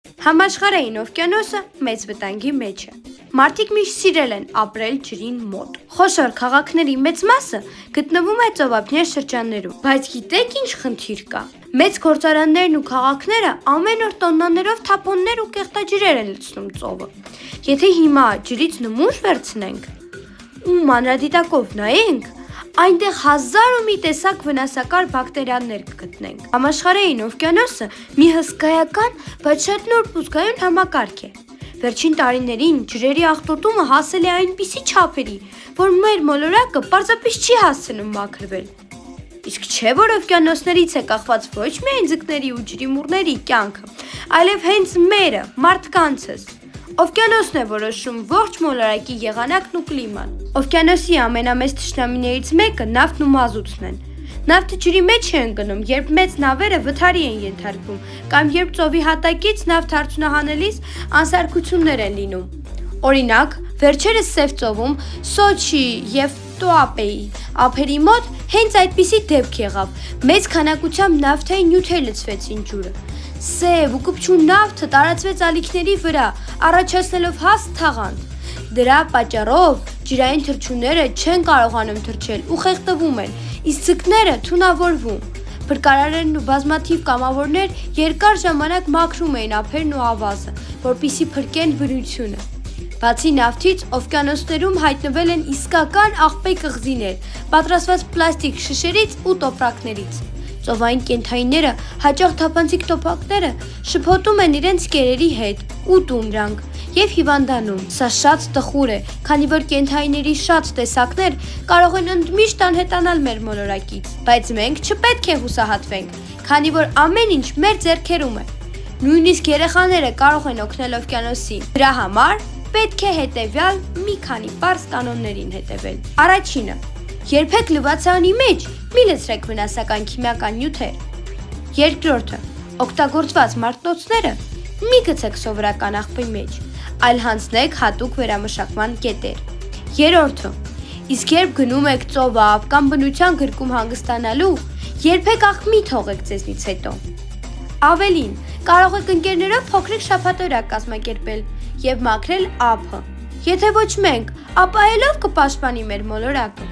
Համաշխարհային օվկիանոսը մեծ վտանգի մեջ է։ Մարդիկ միշտ սիրել են ապրել ջրին մոտ։ Խոշոր քաղաքների մեծ մասը գտնվում է ծովափնյա շրջաններում, բայց գիտեք ինչ խնդիր կա։ Մեծ գործարաններն ու քաղաքները ամեն օր տոննաներով թափոններ ու կեղտաջրեր են լցնում ծովը։ Եթե հիմա ջրից նմուշ վերցնենք ու մանրադիտակով նայենք, այնտեղ հազար ու մի տեսակ վնասակար բակտերիաներ կգտնենք։ Համաշխարհային օվկիանոսը մի հսկայական, բայց շատ նուրբ ու զգայուն համակարգ է։ Վերջին տարիներին ջրերի աղտոտումը հասել է այնպիսի չափերի, որ մեր մոլորակը պարզապես չի հասցնում մաքրվել։ Իսկ չէ՞ որ օվկիանոսներից է կախված ոչ միայն ձկների ու ջրիմուռների կյանքը, այլև հենց մերը, մարդկանցս։ Օվկիանոսն է որոշում ողջ մոլորակի եղանակն ու կլիման։ Օվկիանոսի ամենամեծ թշնամիներից մեկը նավթն ու մազութն են։ Նավթը ջրի մեջ է ընկնում, երբ մեծ նավերը վթարի են ենթարկվում, կամ երբ ծովի հատակից նավթ արդյունահանելիս անսարքություններ են լինում։ Օրինակ, վերջերս Սև ծովում, Սոչի և Տոապեի ափերի մոտ հենց այդպիսի դեպք եղավ։ Մեծ քանակությամբ նավթային նյութեր լցվեցին ջուրը։ Սև ու կպչուն նավթը տարածվեց ալիքների վրա, առաջացնելով հաստ թաղանթ։ Դրա պատճառով ջրային թռչունները չեն կարողանում թռչել ու խեղդվում են, իսկ ձկները թունավորվում։ Փրկարարներն ու բազմաթիվ կամավորներ երկար ժամանակ մաքրում էին ափերն ու ավազը, որպեսզի փրկեն բնությունը։ Բացի նավթից, օվկիանոսներում հայտնվել են իսկական աղբե կղզիներ, պատրաստված պլաստիկ շշերից ու տոպրակներից։ Ծովային կենդանիները, հաճախ թափանցիկ տոպրակները, շփոթում են իրենց կերերի հետ, ուտում դրանք և հիվանդանում։ Սա շատ տխուր է, քանի որ կենդանիների շատ տեսակներ կարող են ընդմիշտ անհետանալ մեր մոլորակից, բայց մենք չպետք է հուսահատվենք, քանի որ ամեն ինչ մեր ձեռքերում է։ Նույնիսկ երեխաները կարող են օգնել օվկիանոսին։ Դրա համար պետք է հետևյալ մի քանի պարզ կանոններին հետևել։ Առաջինը. երբեք լվացանի մեջ մի լցրեք վնասական քիմիական նյութեր։ Երկրորդը. օգտագործված մարտնոցները մի գցեք սովորական աղբի մեջ, այլ հանձնեք հատուկ վերամշակման կետեր։ Երրորդը. իսկ երբ գնում եք ծովափ կամ բնության գրկում հանգստանալու, երբեք աղբ մի թողեք ձեզնից հետո։ Ավելին, կարող եք ընկերներով փոքրիկ շաբաթօրակ կազմակերպել և մաքրել ափը։ Եթե ոչ մենք, ապա ելով կպաշտպանի մեր մոլորակը։